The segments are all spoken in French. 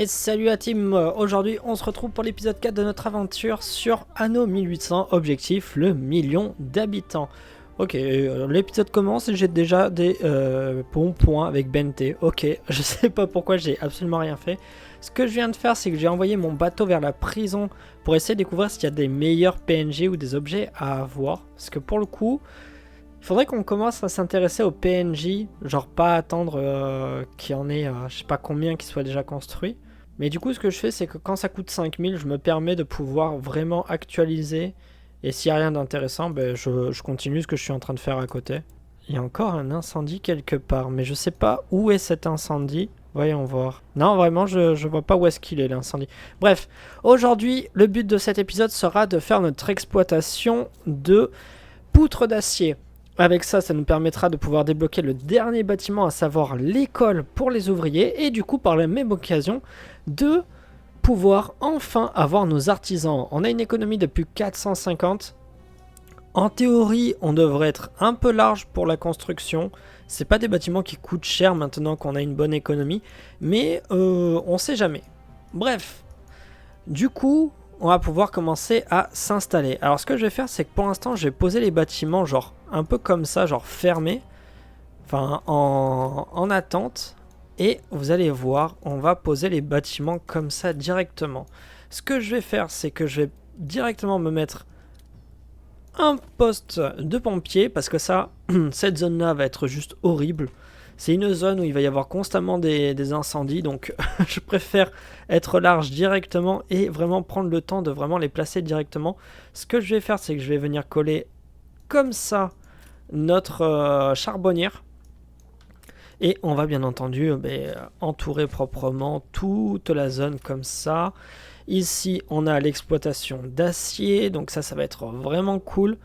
Et salut la team, aujourd'hui on se retrouve pour l'épisode 4 de notre aventure sur Anno 1800, objectif le million d'habitants. Ok, l'épisode commence et j'ai déjà des bons points avec Bente. Ok, je sais pas pourquoi, j'ai absolument rien fait. Ce que je viens de faire, c'est que j'ai envoyé mon bateau vers la prison pour essayer de découvrir s'il y a des meilleurs PNJ ou des objets à avoir. Parce que pour le coup, il faudrait qu'on commence à s'intéresser aux PNJ, genre pas attendre qu'il y en ait je sais pas combien qui soient déjà construits. Mais du coup, ce que je fais, c'est que quand ça coûte 5000, je me permets de pouvoir vraiment actualiser. Et s'il n'y a rien d'intéressant, ben je continue ce que je suis en train de faire à côté. Il y a encore un incendie quelque part, mais je sais pas où est cet incendie. Voyons voir. Non, vraiment, je vois pas où est-ce qu'il est l'incendie. Bref, aujourd'hui, le but de cet épisode sera de faire notre exploitation de poutres d'acier. Avec ça, ça nous permettra de pouvoir débloquer le dernier bâtiment, à savoir l'école pour les ouvriers, et du coup, par la même occasion, de pouvoir enfin avoir nos artisans. On a une économie de plus 450. En théorie, on devrait être un peu large pour la construction. C'est pas des bâtiments qui coûtent cher maintenant qu'on a une bonne économie, mais on sait jamais. Bref, du coup, on va pouvoir commencer à s'installer. Alors ce que je vais faire, c'est que pour l'instant, je vais poser les bâtiments genre un peu comme ça, genre fermés, enfin en attente. Et vous allez voir, on va poser les bâtiments comme ça directement. Ce que je vais faire, c'est que je vais directement me mettre un poste de pompier, parce que ça, cette zone-là va être juste horrible. C'est une zone où il va y avoir constamment des incendies, donc je préfère être large directement et vraiment prendre le temps de vraiment les placer directement. Ce que je vais faire, c'est que je vais venir coller comme ça notre charbonnière. Et on va bien entendu entourer proprement toute la zone comme ça. Ici, on a l'exploitation d'acier, donc ça va être vraiment cool.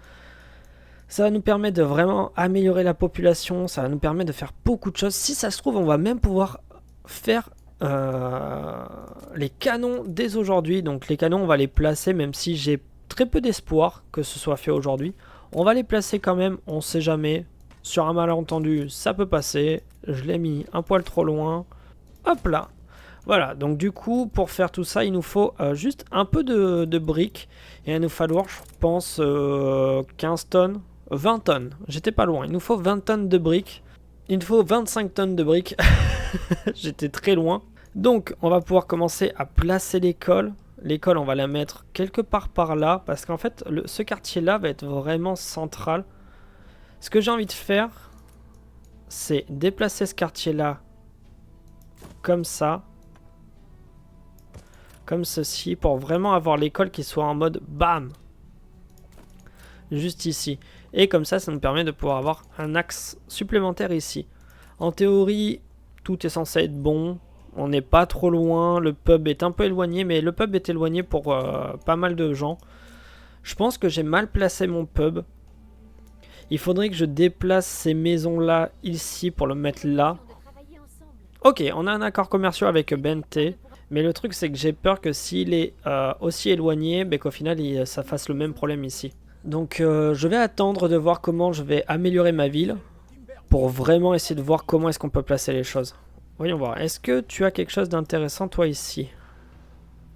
Ça va nous permettre de vraiment améliorer la population, ça va nous permettre de faire beaucoup de choses. Si ça se trouve, on va même pouvoir faire les canons dès aujourd'hui. Donc les canons, on va les placer, même si j'ai très peu d'espoir que ce soit fait aujourd'hui. On va les placer quand même, on sait jamais. Sur un malentendu, ça peut passer. Je l'ai mis un poil trop loin. Hop là. Voilà, donc du coup, pour faire tout ça, il nous faut juste un peu de briques. Et il va nous falloir, je pense, 15 tonnes. 20 tonnes, j'étais pas loin. Il nous faut 20 tonnes de briques. Il nous faut 25 tonnes de briques. J'étais très loin. Donc, on va pouvoir commencer à placer l'école. L'école, on va la mettre quelque part par là. Parce qu'en fait, ce quartier-là va être vraiment central. Ce que j'ai envie de faire, c'est déplacer ce quartier-là comme ça. Comme ceci. Pour vraiment avoir l'école qui soit en mode BAM. Juste ici. Et comme ça nous permet de pouvoir avoir un axe supplémentaire ici. En théorie, tout est censé être bon. On n'est pas trop loin. Le pub est un peu éloigné, mais le pub est éloigné pour pas mal de gens. Je pense que j'ai mal placé mon pub. Il faudrait que je déplace ces maisons-là ici pour le mettre là. Ok, on a un accord commercial avec Bente. Mais le truc, c'est que j'ai peur que s'il est aussi éloigné, qu'au final, ça fasse le même problème ici. Donc je vais attendre de voir comment je vais améliorer ma ville pour vraiment essayer de voir comment est-ce qu'on peut placer les choses. Voyons voir. Est-ce que tu as quelque chose d'intéressant toi ici?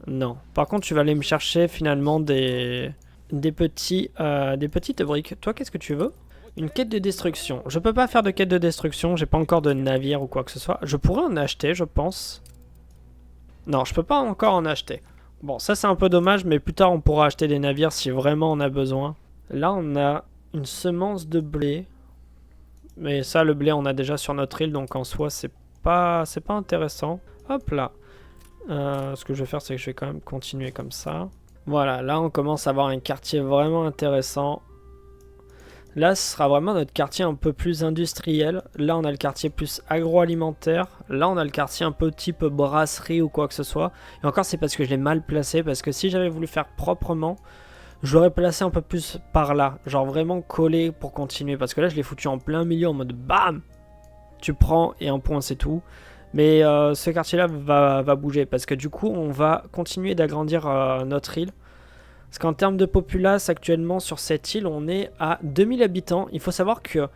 Non. Par contre, tu vas aller me chercher finalement des petites briques. Toi, qu'est-ce que tu veux? Une quête de destruction. Je peux pas faire de quête de destruction. J'ai pas encore de navire ou quoi que ce soit. Je pourrais en acheter, je pense. Non, je peux pas encore en acheter. Bon, ça c'est un peu dommage, mais plus tard on pourra acheter des navires si vraiment on a besoin. Là, on a une semence de blé. Mais ça, le blé, on a déjà sur notre île, donc en soi, c'est pas intéressant. Hop là. Ce que je vais faire, c'est que je vais quand même continuer comme ça. Voilà, là, on commence à avoir un quartier vraiment intéressant. Là, ce sera vraiment notre quartier un peu plus industriel. Là, on a le quartier plus agroalimentaire. Là, on a le quartier un peu type brasserie ou quoi que ce soit. Et encore, c'est parce que je l'ai mal placé. Parce que si j'avais voulu faire proprement, je l'aurais placé un peu plus par là. Genre vraiment collé pour continuer. Parce que là, je l'ai foutu en plein milieu en mode BAM! Tu prends et un point, c'est tout. Mais ce quartier-là va bouger. Parce que du coup, on va continuer d'agrandir notre île. Parce qu'en termes de populace, actuellement, sur cette île, on est à 2000 habitants. Il faut savoir que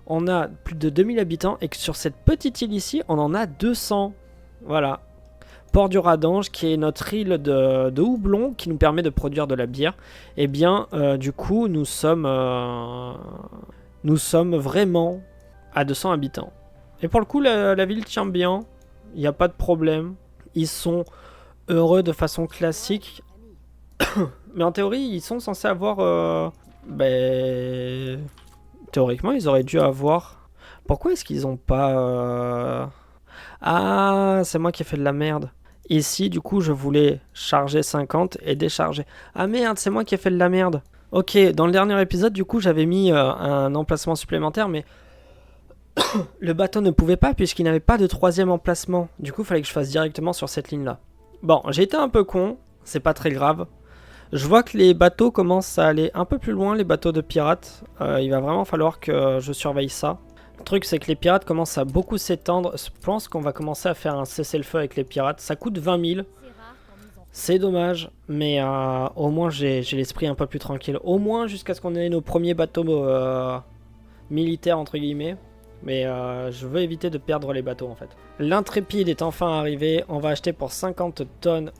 on a plus de 2000 habitants et que sur cette petite île ici, on en a 200. Voilà. Port du Radange, qui est notre île de houblon qui nous permet de produire de la bière. Et bien, du coup, nous sommes vraiment à 200 habitants. Et pour le coup, la ville tient bien. Il n'y a pas de problème. Ils sont heureux de façon classique. Mais en théorie, ils sont censés avoir... théoriquement, ils auraient dû avoir... Pourquoi est-ce qu'ils ont pas... Ah, c'est moi qui ai fait de la merde. Ici, du coup, je voulais charger 50 et décharger. Ah merde, c'est moi qui ai fait de la merde. Ok, dans le dernier épisode, du coup, j'avais mis un emplacement supplémentaire, mais le bateau ne pouvait pas puisqu'il n'avait pas de troisième emplacement. Du coup, il fallait que je fasse directement sur cette ligne-là. Bon, j'ai été un peu con, c'est pas très grave. Je vois que les bateaux commencent à aller un peu plus loin, les bateaux de pirates. Il va vraiment falloir que je surveille ça. Le truc, c'est que les pirates commencent à beaucoup s'étendre. Je pense qu'on va commencer à faire un cessez-le-feu avec les pirates. Ça coûte 20 000. C'est dommage, mais au moins j'ai l'esprit un peu plus tranquille. Au moins jusqu'à ce qu'on ait nos premiers bateaux militaires, entre guillemets. Mais je veux éviter de perdre les bateaux, en fait. L'intrépide est enfin arrivé. On va acheter pour 50 tonnes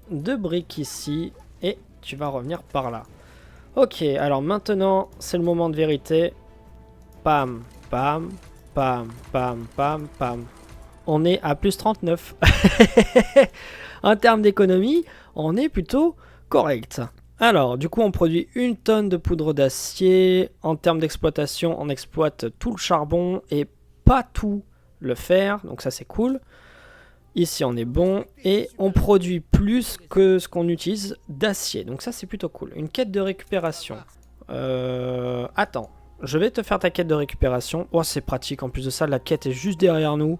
de briques ici. Et tu vas revenir par là. Ok, alors maintenant, c'est le moment de vérité. Pam, pam, pam, pam, pam, pam. On est à plus 39. En termes d'économie, on est plutôt correct. Alors, du coup, on produit 1 tonne de poudre d'acier. En termes d'exploitation, on exploite tout le charbon et pas tout le fer. Donc ça, c'est cool. Ici, on est bon. Et on produit plus que ce qu'on utilise d'acier. Donc ça, c'est plutôt cool. Une quête de récupération. Attends. Je vais te faire ta quête de récupération. Oh, c'est pratique. En plus de ça, la quête est juste derrière nous.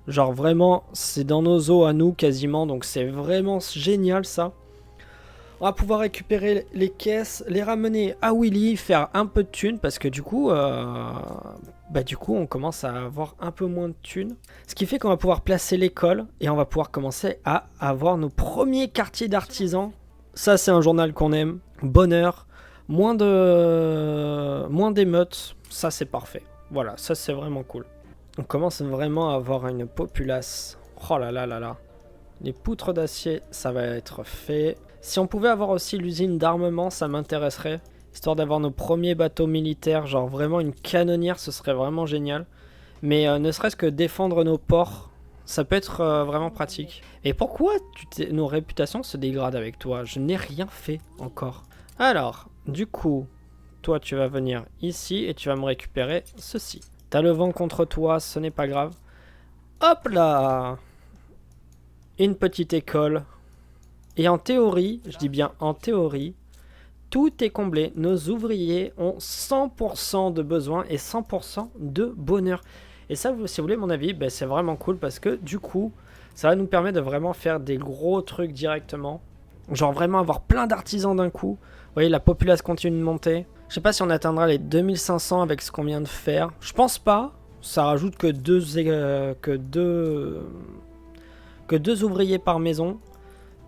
Genre vraiment, c'est dans nos eaux à nous quasiment. Donc c'est vraiment génial ça. On va pouvoir récupérer les caisses, les ramener à Willy, faire un peu de thunes. Parce que du coup, on commence à avoir un peu moins de thunes. Ce qui fait qu'on va pouvoir placer l'école. Et on va pouvoir commencer à avoir nos premiers quartiers d'artisans. Ça, c'est un journal qu'on aime. Bonheur. Moins d'émeutes, ça c'est parfait. Voilà, ça c'est vraiment cool. On commence vraiment à avoir une populace. Oh là là là là. Les poutres d'acier, ça va être fait. Si on pouvait avoir aussi l'usine d'armement, ça m'intéresserait. Histoire d'avoir nos premiers bateaux militaires, genre vraiment une canonnière, ce serait vraiment génial. Mais ne serait-ce que défendre nos ports, ça peut être vraiment pratique. Et pourquoi nos réputations se dégradent avec toi? Je n'ai rien fait encore. Alors, du coup, toi tu vas venir ici et tu vas me récupérer ceci. T'as le vent contre toi, ce n'est pas grave. Hop là! Une petite école. Et en théorie, je dis bien en théorie, tout est comblé. Nos ouvriers ont 100% de besoin et 100% de bonheur. Et ça, si vous voulez mon avis, c'est vraiment cool parce que du coup, ça va nous permettre de vraiment faire des gros trucs directement. Genre vraiment avoir plein d'artisans d'un coup. Vous voyez, la population continue de monter. Je sais pas si on atteindra les 2500 avec ce qu'on vient de faire. Je pense pas. Ça rajoute que deux ouvriers par maison.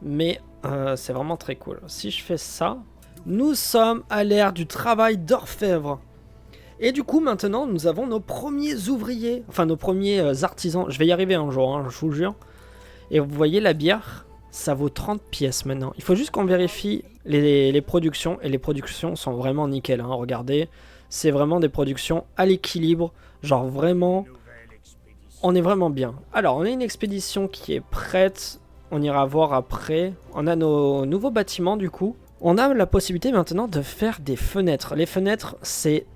Mais c'est vraiment très cool. Si je fais ça, nous sommes à l'ère du travail d'orfèvre. Et du coup, maintenant, nous avons nos premiers ouvriers. Enfin, nos premiers artisans. Je vais y arriver un jour, hein, je vous jure. Et vous voyez, la bière, ça vaut 30 pièces maintenant. Il faut juste qu'on vérifie les productions. Et les productions sont vraiment nickel. Hein. Regardez, c'est vraiment des productions à l'équilibre. Genre vraiment, on est vraiment bien. Alors, on a une expédition qui est prête. On ira voir après. On a nos nouveaux bâtiments du coup. On a la possibilité maintenant de faire des fenêtres. Les fenêtres, c'est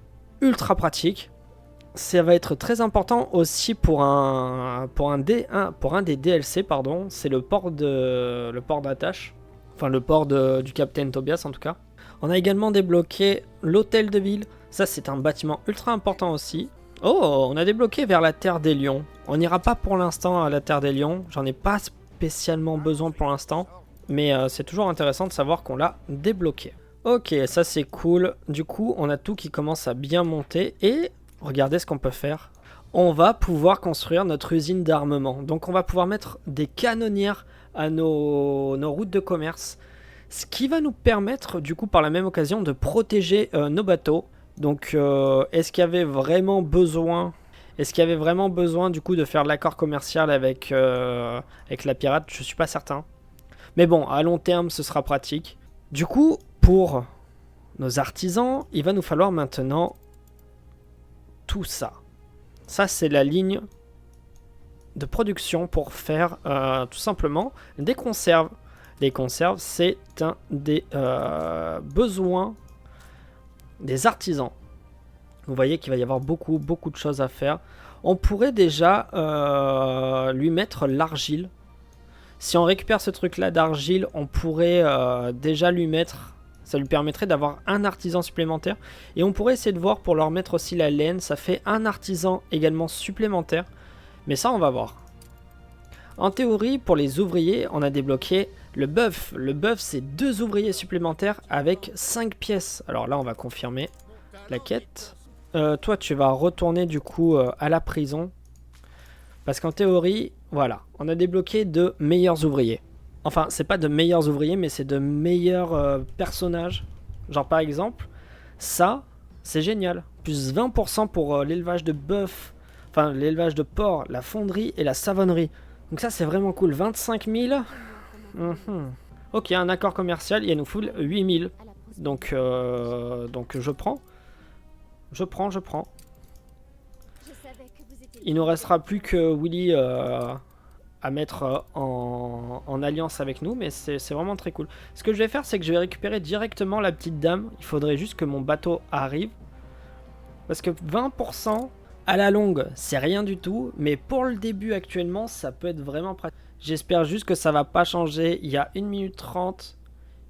ultra pratique. Ça va être très important aussi pour un des DLC, pardon. C'est le port d'attache. Enfin, le port du Capitaine Tobias en tout cas. On a également débloqué l'hôtel de ville. Ça, c'est un bâtiment ultra important aussi. Oh, on a débloqué vers la Terre des Lions. On n'ira pas pour l'instant à la Terre des Lions. J'en ai pas spécialement besoin pour l'instant. Mais c'est toujours intéressant de savoir qu'on l'a débloqué. Ok, ça c'est cool. Du coup, on a tout qui commence à bien monter. Et regardez ce qu'on peut faire. On va pouvoir construire notre usine d'armement. Donc on va pouvoir mettre des canonnières à nos routes de commerce. Ce qui va nous permettre, du coup, par la même occasion, de protéger nos bateaux. Donc, est-ce qu'il y avait vraiment besoin? Est-ce qu'il y avait vraiment besoin du coup de faire l'accord commercial avec, avec la pirate? Je suis pas certain. Mais bon, à long terme, ce sera pratique. Du coup, pour nos artisans, il va nous falloir maintenant tout ça. Ça, c'est la ligne de production pour faire tout simplement des conserves. Les conserves, c'est un des besoins des artisans. Vous voyez qu'il va y avoir beaucoup de choses à faire. On pourrait déjà lui mettre l'argile. Si on récupère ce truc-là d'argile, on pourrait déjà lui mettre... Ça lui permettrait d'avoir un artisan supplémentaire. Et on pourrait essayer de voir pour leur mettre aussi la laine. Ça fait un artisan également supplémentaire. Mais ça, on va voir. En théorie, pour les ouvriers, on a débloqué le bœuf. Le bœuf, c'est 2 ouvriers supplémentaires avec 5 pièces. Alors là, on va confirmer la quête. Toi, tu vas retourner du coup à la prison. Parce qu'en théorie, voilà, on a débloqué de meilleurs ouvriers. Enfin, c'est pas de meilleurs ouvriers, mais c'est de meilleurs personnages. Genre par exemple, ça, c'est génial. Plus 20% pour l'élevage de bœuf, enfin l'élevage de porc, la fonderie et la savonnerie. Donc ça, c'est vraiment cool. 25 000. Ok, un accord commercial, il nous faut 8 000. Donc je prends. Je prends. Il nous restera plus que Willy à mettre en alliance avec nous, mais c'est vraiment très cool. Ce que je vais faire, c'est que je vais récupérer directement la petite dame. Il faudrait juste que mon bateau arrive. Parce que 20% à la longue, c'est rien du tout, mais pour le début actuellement, ça peut être vraiment pratique. J'espère juste que ça va pas changer. Il y a 1 minute 30.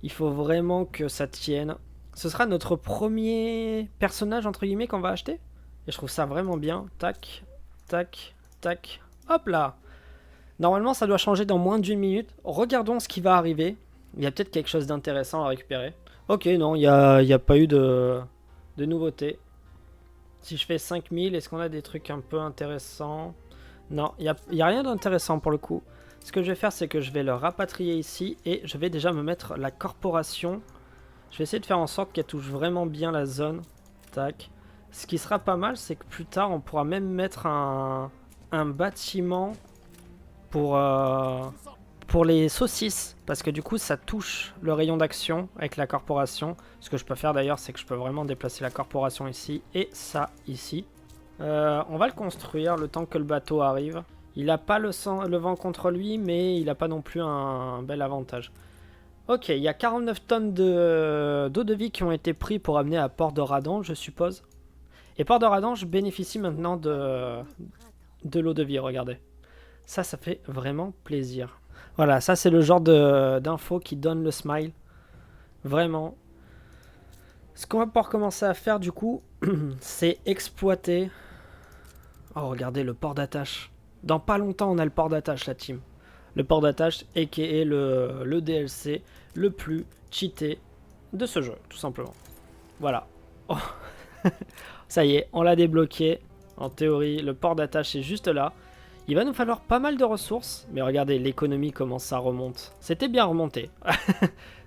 Il faut vraiment que ça tienne. Ce sera notre premier personnage, entre guillemets, qu'on va acheter. Et je trouve ça vraiment bien. Tac, tac, tac. Hop là! Normalement, ça doit changer dans moins d'1 minute. Regardons ce qui va arriver. Il y a peut-être quelque chose d'intéressant à récupérer. Ok, non, il n'y a pas eu de nouveauté. Si je fais 5000, est-ce qu'on a des trucs un peu intéressants? Non, il n'y a rien d'intéressant pour le coup. Ce que je vais faire, c'est que je vais le rapatrier ici. Et je vais déjà me mettre la corporation. Je vais essayer de faire en sorte qu'elle touche vraiment bien la zone. Tac. Ce qui sera pas mal, c'est que plus tard, on pourra même mettre un bâtiment pour les saucisses. Parce que du coup, ça touche le rayon d'action avec la corporation. Ce que je peux faire d'ailleurs, c'est que je peux vraiment déplacer la corporation ici et ça ici. On va le construire le temps que le bateau arrive. Il n'a pas le vent contre lui, mais il n'a pas non plus un bel avantage. Ok, il y a 49 tonnes d'eau de vie qui ont été pris pour amener à Port de Radan, je suppose. Et Port de Radan, je bénéficie maintenant de l'eau de vie, regardez. Ça fait vraiment plaisir. Voilà, ça c'est le genre d'info qui donne le smile. Vraiment. Ce qu'on va pouvoir commencer à faire du coup, c'est exploiter... Oh, regardez le port d'attache. Dans pas longtemps, on a le port d'attache, la team. Le port d'attache, aka le DLC le plus cheaté de ce jeu, tout simplement. Voilà. Oh. Ça y est, on l'a débloqué. En théorie, le port d'attache est juste là. Il va nous falloir pas mal de ressources. Mais regardez, l'économie, comment ça remonte. C'était bien remonté.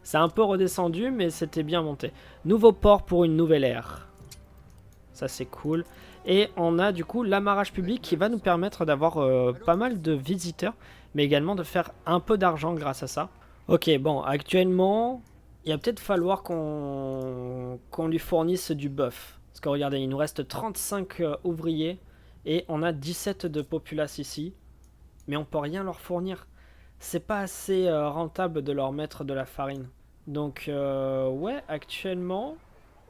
C'est un peu redescendu, mais c'était bien monté. Nouveau port pour une nouvelle ère. Ça, c'est cool. Et on a du coup l'amarrage public qui va nous permettre d'avoir pas mal de visiteurs. Mais également de faire un peu d'argent grâce à ça. Ok, bon, actuellement, il va peut-être falloir qu'on lui fournisse du buff. Parce que regardez, il nous reste 35 ouvriers. Et on a 17 de populace ici. Mais on peut rien leur fournir. C'est pas assez rentable de leur mettre de la farine. Donc ouais, actuellement,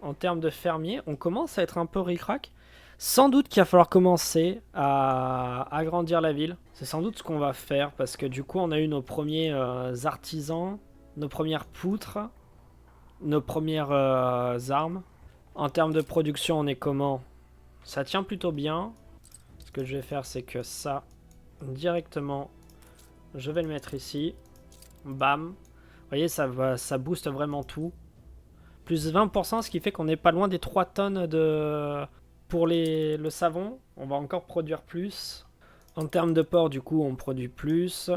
en termes de fermiers, on commence à être un peu ric-rac. Sans doute qu'il va falloir commencer à agrandir la ville. C'est sans doute ce qu'on va faire. Parce que du coup, on a eu nos premiers artisans, nos premières poutres, nos premières armes. En termes de production, on est comment? Ça tient plutôt bien. Ce que je vais faire, c'est que ça, directement, je vais le mettre ici. Bam. Vous voyez, ça booste vraiment tout. Plus 20%, ce qui fait qu'on n'est pas loin des 3 tonnes de... Pour le savon, on va encore produire plus. En termes de porc, du coup, on produit plus.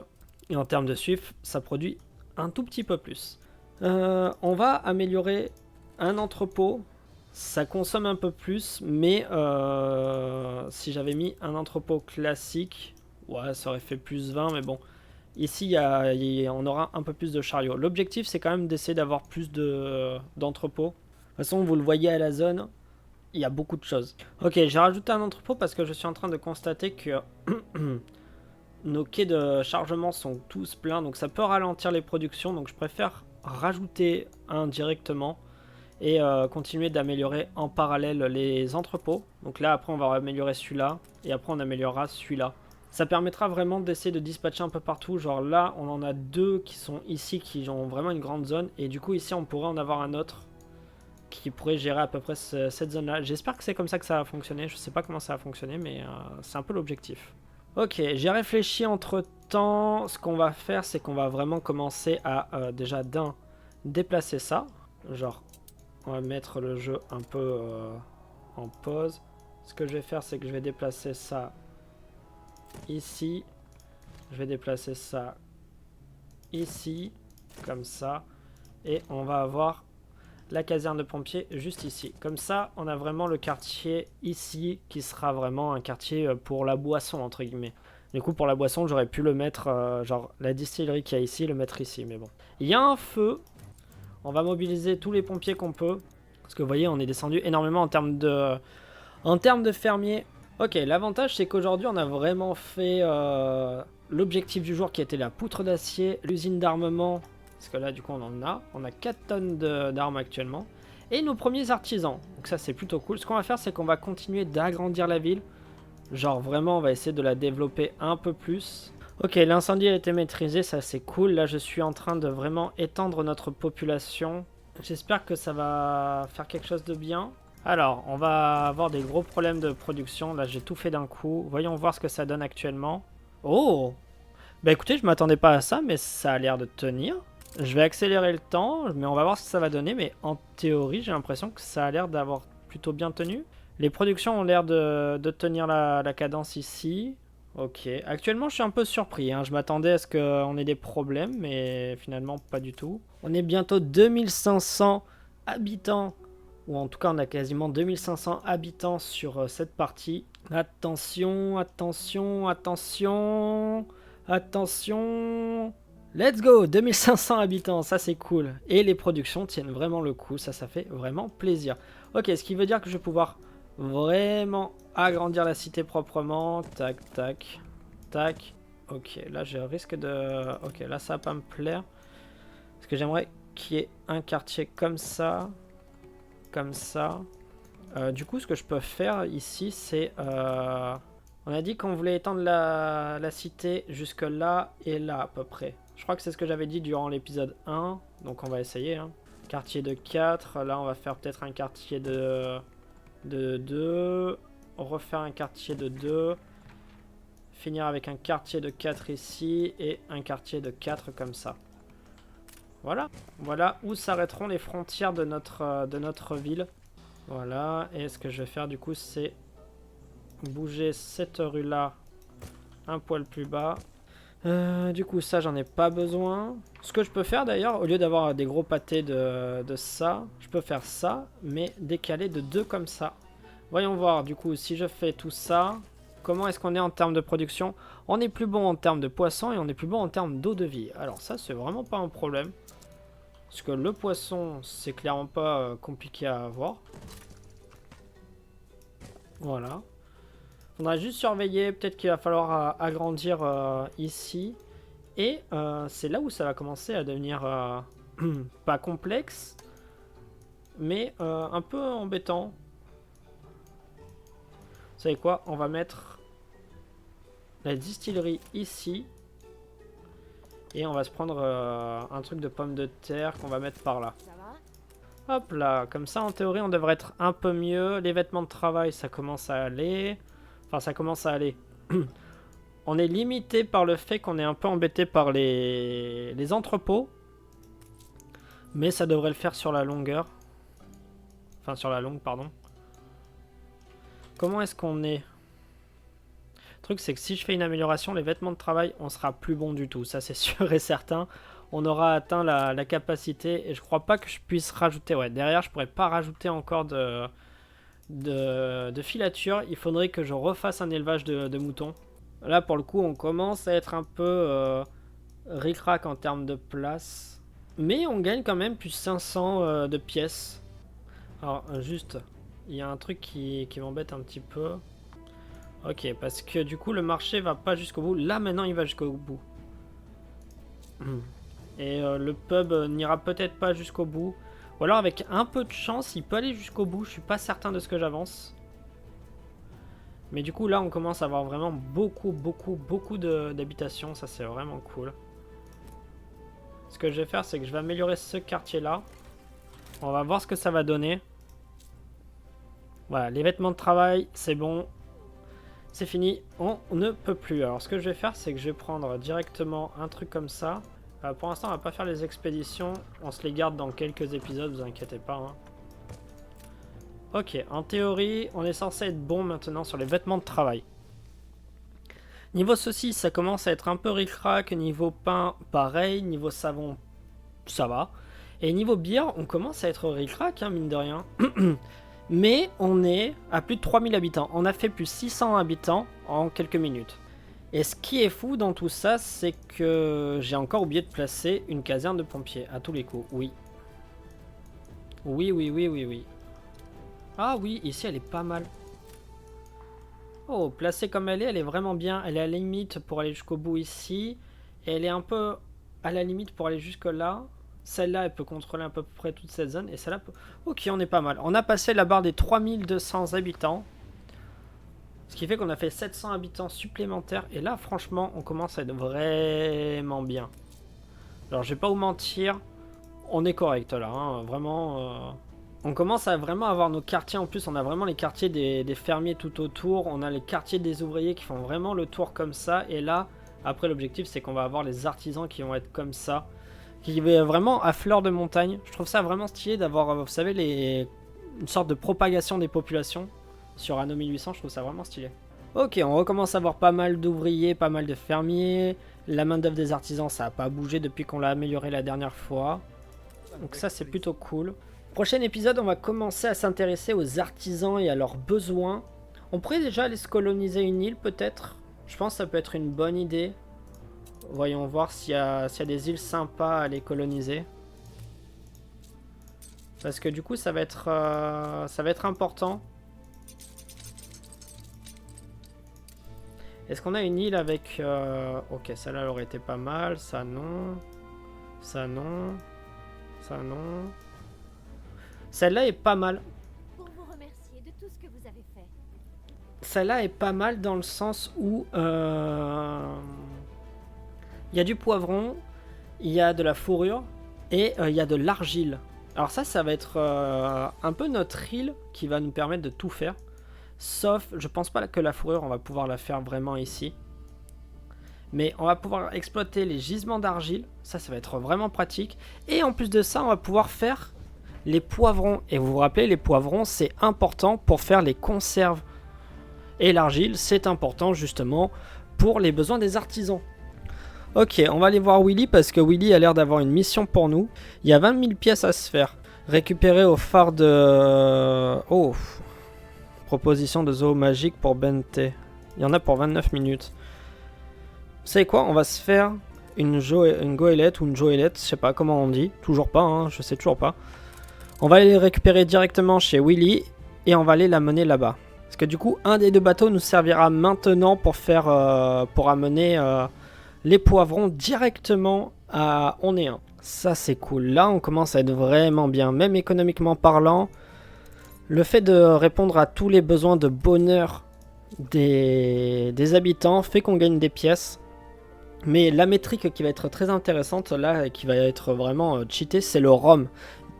Et en termes de suif, ça produit un tout petit peu plus. On va améliorer un entrepôt Ça consomme un peu plus, mais si j'avais mis un entrepôt classique, ouais, ça aurait fait plus 20, mais bon. Ici, on aura un peu plus de chariots. L'objectif, c'est quand même d'essayer d'avoir plus d'entrepôts. De toute façon, vous le voyez à la zone, il y a beaucoup de choses. Ok, j'ai rajouté un entrepôt parce que je suis en train de constater que nos quais de chargement sont tous pleins, donc ça peut ralentir les productions, donc je préfère rajouter un directement et continuer d'améliorer en parallèle les entrepôts. Donc là, après, on va améliorer celui-là, et après, on améliorera celui-là. Ça permettra vraiment d'essayer de dispatcher un peu partout. Genre là, on en a 2 qui sont ici, qui ont vraiment une grande zone, et du coup, ici, on pourrait en avoir un autre qui pourrait gérer à peu près cette zone-là. J'espère que c'est comme ça que ça va fonctionner. Je sais pas comment ça va fonctionner, mais c'est un peu l'objectif. Ok, j'ai réfléchi entre-temps. Ce qu'on va faire, c'est qu'on va vraiment commencer à, déjà d'un, déplacer ça. Genre, on va mettre le jeu un peu en pause. Ce que je vais faire, c'est que je vais déplacer ça ici. Je vais déplacer ça ici, comme ça. Et on va avoir la caserne de pompiers juste ici. Comme ça, on a vraiment le quartier ici qui sera vraiment un quartier pour la boisson, entre guillemets. Du coup, pour la boisson, j'aurais pu le mettre, genre la distillerie qu'il y a ici, le mettre ici, mais bon. Il y a un feu. On va mobiliser tous les pompiers qu'on peut. Parce que vous voyez, on est descendu énormément en termes de fermiers. Ok, l'avantage, c'est qu'aujourd'hui, on a vraiment fait l'objectif du jour qui était la poutre d'acier, l'usine d'armement. Parce que là, du coup, on en a. On a 4 tonnes d'armes actuellement. Et nos premiers artisans. Donc ça, c'est plutôt cool. Ce qu'on va faire, c'est qu'on va continuer d'agrandir la ville. Genre, vraiment, on va essayer de la développer un peu plus. Ok, l'incendie a été maîtrisé, ça c'est cool. Là, je suis en train de vraiment étendre notre population. J'espère que ça va faire quelque chose de bien. Alors, on va avoir des gros problèmes de production. Là, j'ai tout fait d'un coup. Voyons voir ce que ça donne actuellement. Oh! Bah écoutez, je m'attendais pas à ça, mais ça a l'air de tenir. Je vais accélérer le temps, mais on va voir ce que ça va donner. Mais en théorie, j'ai l'impression que ça a l'air d'avoir plutôt bien tenu. Les productions ont l'air de tenir la cadence ici. Ok, actuellement je suis un peu surpris, hein. Je m'attendais à ce qu'on ait des problèmes, mais finalement pas du tout. On est bientôt 2500 habitants, ou en tout cas on a quasiment 2500 habitants sur cette partie. Attention, attention, attention, attention. Let's go, 2500 habitants, ça c'est cool. Et les productions tiennent vraiment le coup, ça fait vraiment plaisir. Ok, ce qui veut dire que je vais pouvoir vraiment agrandir la cité proprement. Tac, tac, tac. Ok, là je risque de... Ok, là ça va pas me plaire. Parce que j'aimerais qu'il y ait un quartier comme ça. Comme ça. Du coup, ce que je peux faire ici, c'est... on a dit qu'on voulait étendre la cité jusque là et là à peu près. Je crois que c'est ce que j'avais dit durant l'épisode 1. Donc on va essayer. Hein. Quartier de 4. Là, on va faire peut-être un quartier de 2, refaire un quartier de 2, finir avec un quartier de 4 ici et un quartier de 4 comme ça. Voilà, voilà où s'arrêteront les frontières de notre ville. Voilà, et ce que je vais faire du coup c'est bouger cette rue là un poil plus bas. Du coup ça j'en ai pas besoin. Ce que je peux faire d'ailleurs, au lieu d'avoir des gros pâtés de ça, je peux faire ça, mais décaler de 2 comme ça. Voyons voir du coup si je fais tout ça, comment est-ce qu'on est en termes de production. On est plus bon en termes de poissons et on est plus bon en termes d'eau de vie. Alors ça c'est vraiment pas un problème. Parce que le poisson c'est clairement pas compliqué à avoir. Voilà. Faudra juste surveiller, peut-être qu'il va falloir agrandir ici. Et c'est là où ça va commencer à devenir pas complexe, mais un peu embêtant. Vous savez quoi? On va mettre la distillerie ici. Et on va se prendre un truc de pommes de terre qu'on va mettre par là. Hop là, comme ça en théorie on devrait être un peu mieux. Les vêtements de travail ça commence à aller. Enfin ça commence à aller. On est limité par le fait qu'on est un peu embêté par les entrepôts. Mais ça devrait le faire sur la longueur. Enfin sur la longue, pardon. Comment est-ce qu'on est? Le truc c'est que si je fais une amélioration, les vêtements de travail, on sera plus bon du tout. Ça c'est sûr et certain. on aura atteint la capacité. Et je crois pas que je puisse rajouter. Ouais, derrière, je pourrais pas rajouter encore de filature. Il faudrait que je refasse un élevage de moutons. Là, pour le coup, on commence à être un peu ric-rac en termes de place. Mais on gagne quand même plus 500 de pièces. Alors, juste, il y a un truc qui m'embête un petit peu. Ok, parce que du coup, le marché va pas jusqu'au bout. Là, maintenant, il va jusqu'au bout. Et le pub n'ira peut-être pas jusqu'au bout. Ou alors, avec un peu de chance, il peut aller jusqu'au bout. Je suis pas certain de ce que j'avance. Mais du coup, là, on commence à avoir vraiment beaucoup d'habitations. Ça, c'est vraiment cool. Ce que je vais faire, c'est que je vais améliorer ce quartier-là. On va voir ce que ça va donner. Voilà, les vêtements de travail, c'est bon. C'est fini, on ne peut plus. Alors ce que je vais faire, c'est que je vais prendre directement un truc comme ça. Pour l'instant, on va pas faire les expéditions. On se les garde dans quelques épisodes, vous inquiétez pas. Hein. Ok, en théorie, on est censé être bon maintenant sur les vêtements de travail. Niveau saucisse, ça commence à être un peu ric-rac. Niveau pain, pareil. Niveau savon, ça va. Et niveau bière, on commence à être ric-rac, hein, mine de rien. Mais on est à plus de 3000 habitants. On a fait plus 600 habitants en quelques minutes. Et ce qui est fou dans tout ça, c'est que j'ai encore oublié de placer une caserne de pompiers à tous les coups. Oui. Oui. Ah oui, ici elle est pas mal. Oh, placée comme elle est vraiment bien. Elle est à la limite pour aller jusqu'au bout ici. Et elle est un peu à la limite pour aller jusque là. Celle-là, elle peut contrôler à peu près toute cette zone. Et celle-là peut... Ok, on est pas mal. On a passé la barre des 3200 habitants. Ce qui fait qu'on a fait 700 habitants supplémentaires. Et là, franchement, on commence à être vraiment bien. Alors, je vais pas vous mentir. On est correct là. Hein. Vraiment... On commence à vraiment avoir nos quartiers. En plus, on a vraiment les quartiers des fermiers tout autour. On a les quartiers des ouvriers qui font vraiment le tour comme ça. Et là, après, l'objectif, c'est qu'on va avoir les artisans qui vont être comme ça. Qui est vraiment à fleur de montagne. Je trouve ça vraiment stylé d'avoir, vous savez, une sorte de propagation des populations sur Anno 1800. Je trouve ça vraiment stylé. Ok, on recommence à avoir pas mal d'ouvriers, pas mal de fermiers. La main d'œuvre des artisans, ça n'a pas bougé depuis qu'on l'a amélioré la dernière fois. Donc ça, c'est plutôt cool. Prochain épisode, on va commencer à s'intéresser aux artisans et à leurs besoins. On pourrait déjà aller se coloniser une île, peut-être. Je pense que ça peut être une bonne idée. Voyons voir s'il y a des îles sympas à les coloniser. Parce que du coup, ça va être important. Est-ce qu'on a une île avec... Ok, celle-là aurait été pas mal. Ça, non. Ça, non. Ça, non. Celle-là est pas mal. Pour vous remercier de tout ce que vous avez fait. Celle-là est pas mal dans le sens où... il y a du poivron, il y a de la fourrure et il y a de l'argile. Alors ça va être un peu notre île qui va nous permettre de tout faire. Sauf, je pense pas que la fourrure, on va pouvoir la faire vraiment ici. Mais on va pouvoir exploiter les gisements d'argile. Ça va être vraiment pratique. Et en plus de ça, on va pouvoir faire les poivrons. Et vous vous rappelez, les poivrons, c'est important pour faire les conserves. Et l'argile, c'est important justement pour les besoins des artisans. Ok, on va aller voir Willy parce que Willy a l'air d'avoir une mission pour nous. Il y a 20 000 pièces à se faire. Récupérer au phare de... Oh. Proposition de zoo magique pour Bente. Il y en a pour 29 minutes. Vous savez quoi? On va se faire une goélette ou une joélette. Je sais pas comment on dit. Toujours pas, hein, je sais toujours pas. On va aller les récupérer directement chez Willy. Et on va aller la mener là-bas. Parce que du coup, un des deux bateaux nous servira maintenant pour faire... pour amener... les poivrons directement à Onéen. Ça c'est cool. Là on commence à être vraiment bien. Même économiquement parlant. Le fait de répondre à tous les besoins de bonheur des habitants fait qu'on gagne des pièces. Mais la métrique qui va être très intéressante là et qui va être vraiment cheatée, c'est le rhum.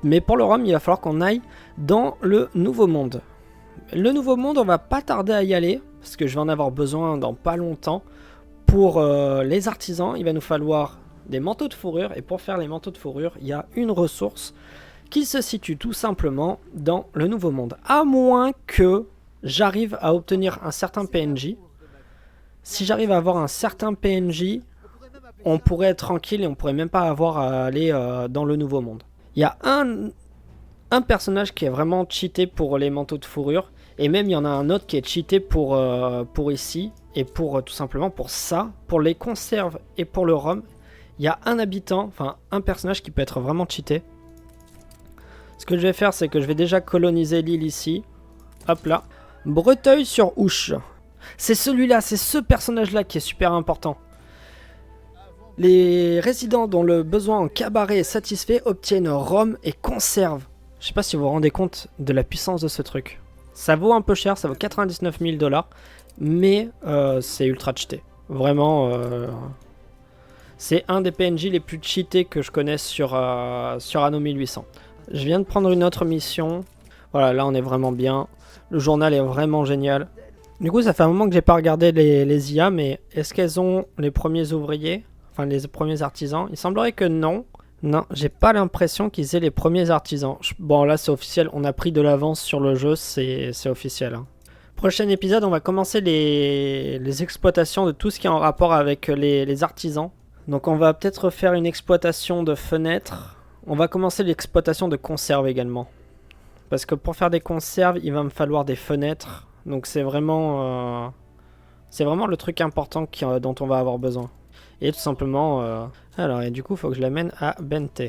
Mais pour le rhum il va falloir qu'on aille dans le nouveau monde. Le nouveau monde on va pas tarder à y aller. Parce que je vais en avoir besoin dans pas longtemps. Pour les artisans, il va nous falloir des manteaux de fourrure. Et pour faire les manteaux de fourrure, il y a une ressource qui se situe tout simplement dans le nouveau monde. À moins que j'arrive à obtenir un certain PNJ. Si j'arrive à avoir un certain PNJ, on pourrait être tranquille et on pourrait même pas avoir à aller dans le nouveau monde. Il y a un personnage qui est vraiment cheaté pour les manteaux de fourrure, et même il y en a un autre qui est cheaté pour ici, et pour tout simplement pour ça, pour les conserves et pour le rhum. Il y a un habitant, enfin un personnage qui peut être vraiment cheaté. Ce que je vais faire, c'est que je vais déjà coloniser l'île ici. Hop là. Breteuil-sur-Ouche. C'est celui-là, c'est ce personnage-là qui est super important. Les résidents dont le besoin en cabaret est satisfait obtiennent rhum et conserve. Je sais pas si vous vous rendez compte de la puissance de ce truc. Ça vaut un peu cher, ça vaut 99 000 $, mais c'est ultra cheaté. Vraiment, c'est un des PNJ les plus cheatés que je connaisse sur Anno 1800. Je viens de prendre une autre mission. Voilà, là on est vraiment bien. Le journal est vraiment génial. Du coup, ça fait un moment que j'ai pas regardé les IA, mais est-ce qu'elles ont les premiers ouvriers? Enfin, les premiers artisans? Il semblerait que non. Non, j'ai pas l'impression qu'ils aient les premiers artisans. Bon, là c'est officiel, on a pris de l'avance sur le jeu, c'est officiel. Hein. Prochain épisode, on va commencer les exploitations de tout ce qui est en rapport avec les artisans. Donc on va peut-être faire une exploitation de fenêtres. On va commencer l'exploitation de conserves également. Parce que pour faire des conserves, il va me falloir des fenêtres. Donc c'est vraiment le truc important dont on va avoir besoin. Et tout simplement... Alors, et du coup, il faut que je l'amène à Bente.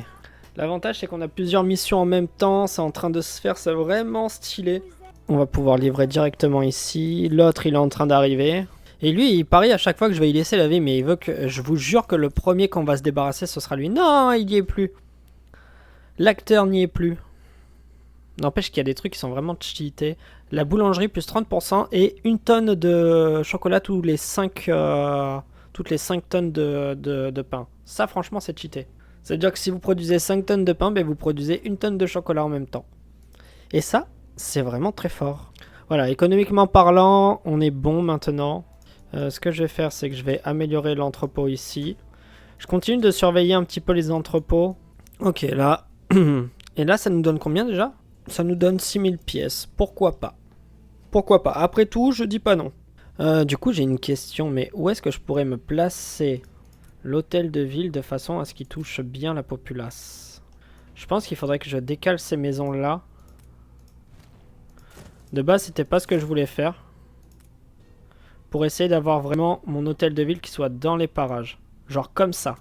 L'avantage, c'est qu'on a plusieurs missions en même temps. C'est en train de se faire, c'est vraiment stylé. On va pouvoir livrer directement ici. L'autre, il est en train d'arriver. Et lui, il parie à chaque fois que je vais y laisser la vie. Mais il veut que... Je vous jure que le premier qu'on va se débarrasser, ce sera lui. Non, il n'y est plus. L'acteur n'y est plus. N'empêche qu'il y a des trucs qui sont vraiment cheatés. La boulangerie, plus 30%. Et 1 tonne de chocolat toutes les 5 tonnes de pain. Ça, franchement, c'est cheaté. C'est-à-dire que si vous produisez 5 tonnes de pain, ben, vous produisez 1 tonne de chocolat en même temps. Et ça, c'est vraiment très fort. Voilà, économiquement parlant, on est bon maintenant. Ce que je vais faire, c'est que je vais améliorer l'entrepôt ici. Je continue de surveiller un petit peu les entrepôts. Ok, là. Et là, ça nous donne combien déjà? Ça nous donne 6000 pièces. Pourquoi pas? Pourquoi pas? Après tout, je dis pas non. Du coup, j'ai une question, mais où est-ce que je pourrais me placer l'hôtel de ville de façon à ce qu'il touche bien la populace? Je pense qu'il faudrait que je décale ces maisons-là. De base, c'était pas ce que je voulais faire. Pour essayer d'avoir vraiment mon hôtel de ville qui soit dans les parages. Genre comme ça.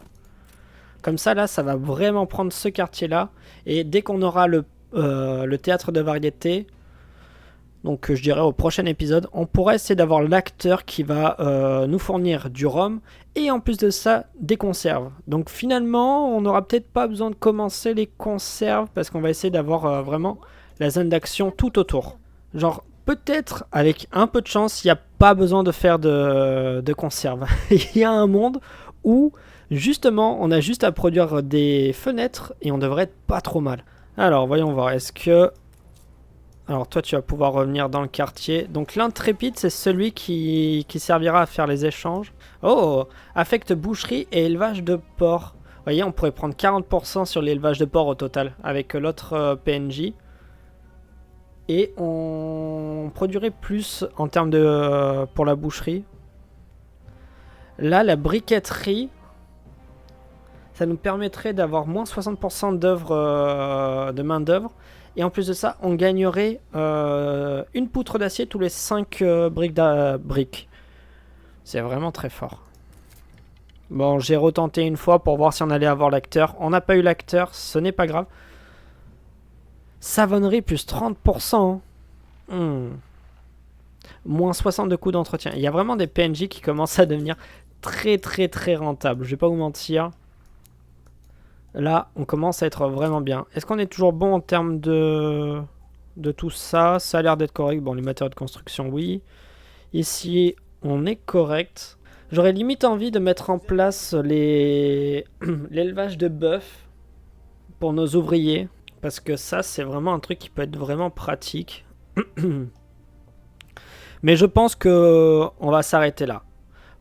Comme ça, là, ça va vraiment prendre ce quartier-là. Et dès qu'on aura le théâtre de variété... Donc je dirais au prochain épisode, on pourra essayer d'avoir l'acteur qui va nous fournir du rhum et en plus de ça, des conserves. Donc finalement, on n'aura peut-être pas besoin de commencer les conserves parce qu'on va essayer d'avoir vraiment la zone d'action tout autour. Genre peut-être avec un peu de chance, il n'y a pas besoin de faire de conserves. Il y a un monde où justement, on a juste à produire des fenêtres et on devrait être pas trop mal. Alors voyons voir, est-ce que... Alors toi tu vas pouvoir revenir dans le quartier. Donc l'intrépide c'est celui qui servira à faire les échanges. Oh, affecte boucherie et élevage de porc. Vous voyez, on pourrait prendre 40% sur l'élevage de porc au total avec l'autre PNJ. Et on produirait plus en termes de pour la boucherie. Là la briqueterie, ça nous permettrait d'avoir moins 60% de main d'œuvre. Et en plus de ça, on gagnerait une poutre d'acier tous les 5 briques. C'est vraiment très fort. Bon, j'ai retenté une fois pour voir si on allait avoir l'acteur. On n'a pas eu l'acteur, ce n'est pas grave. Savonnerie plus 30%. Moins 60 de coûts d'entretien. Il y a vraiment des PNJ qui commencent à devenir très très très rentables. Je vais pas vous mentir. Là, on commence à être vraiment bien. Est-ce qu'on est toujours bon en termes de tout ça? Ça a l'air d'être correct. Bon, les matériaux de construction, oui. Ici, on est correct. J'aurais limite envie de mettre en place l'élevage de bœuf pour nos ouvriers. Parce que ça, c'est vraiment un truc qui peut être vraiment pratique. Mais je pense qu'on va s'arrêter là.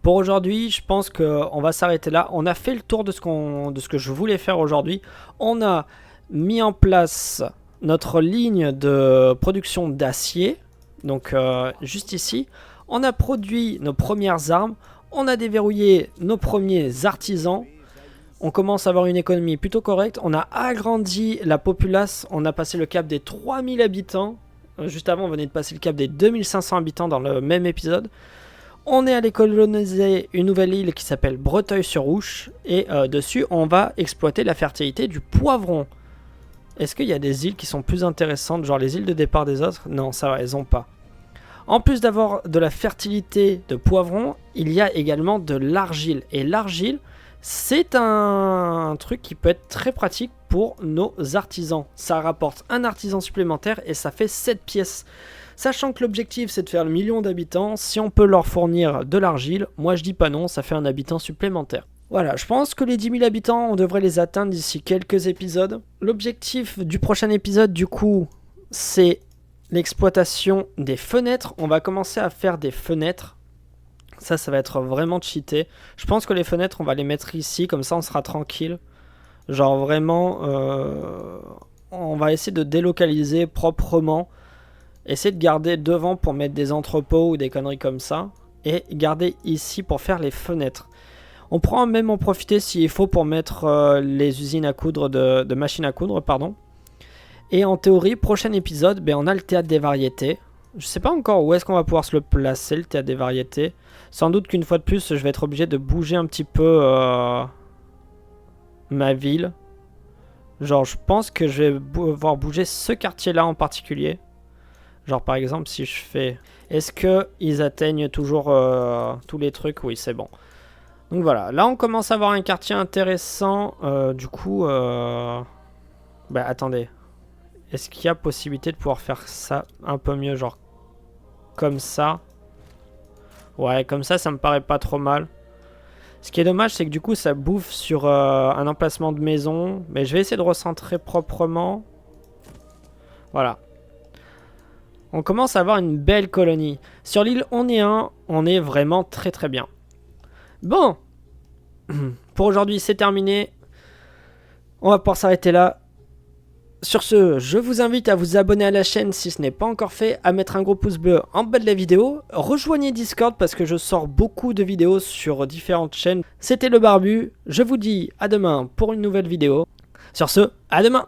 Pour aujourd'hui, je pense qu'on va s'arrêter là. On a fait le tour de ce que je voulais faire aujourd'hui. On a mis en place notre ligne de production d'acier. Donc juste ici. On a produit nos premières armes. On a déverrouillé nos premiers artisans. On commence à avoir une économie plutôt correcte. On a agrandi la populace. On a passé le cap des 3000 habitants. Juste avant, on venait de passer le cap des 2500 habitants dans le même épisode. On est allé coloniser une nouvelle île qui s'appelle Breteuil-sur-Ouche. Et dessus, on va exploiter la fertilité du poivron. Est-ce qu'il y a des îles qui sont plus intéressantes, genre les îles de départ des autres? Non, ça va, elles ont pas. En plus d'avoir de la fertilité de poivron, il y a également de l'argile. Et l'argile, c'est un truc qui peut être très pratique pour nos artisans. Ça rapporte un artisan supplémentaire et ça fait 7 pièces. Sachant que l'objectif c'est de faire le million d'habitants, si on peut leur fournir de l'argile, moi je dis pas non, ça fait un habitant supplémentaire. Voilà, je pense que les 10 000 habitants, on devrait les atteindre d'ici quelques épisodes. L'objectif du prochain épisode, du coup, c'est l'exploitation des fenêtres. On va commencer à faire des fenêtres. Ça va être vraiment cheaté. Je pense que les fenêtres, on va les mettre ici, comme ça on sera tranquille. Genre vraiment, on va essayer de délocaliser proprement. Essayer de garder devant pour mettre des entrepôts ou des conneries comme ça. Et garder ici pour faire les fenêtres. On pourra même en profiter s'il faut pour mettre les usines à coudre de machines à coudre, pardon. Et en théorie, prochain épisode, on a le théâtre des variétés. Je sais pas encore où est-ce qu'on va pouvoir se le placer, le théâtre des variétés. Sans doute qu'une fois de plus, je vais être obligé de bouger un petit peu ma ville. Genre, je pense que je vais devoir bouger ce quartier-là en particulier. Genre, par exemple, si je fais... Est-ce qu'ils atteignent toujours tous les trucs? Oui, c'est bon. Donc voilà, là on commence à avoir un quartier intéressant. Du coup, attendez. Est-ce qu'il y a possibilité de pouvoir faire ça un peu mieux, genre comme ça? Ouais, comme ça me paraît pas trop mal. Ce qui est dommage, c'est que du coup, ça bouffe sur un emplacement de maison. Mais je vais essayer de recentrer proprement. Voilà. On commence à avoir une belle colonie. Sur l'île, on est vraiment très très bien. Bon, pour aujourd'hui c'est terminé, on va pouvoir s'arrêter là. Sur ce, je vous invite à vous abonner à la chaîne si ce n'est pas encore fait, à mettre un gros pouce bleu en bas de la vidéo, rejoignez Discord parce que je sors beaucoup de vidéos sur différentes chaînes. C'était le Barbu, je vous dis à demain pour une nouvelle vidéo. Sur ce, à demain!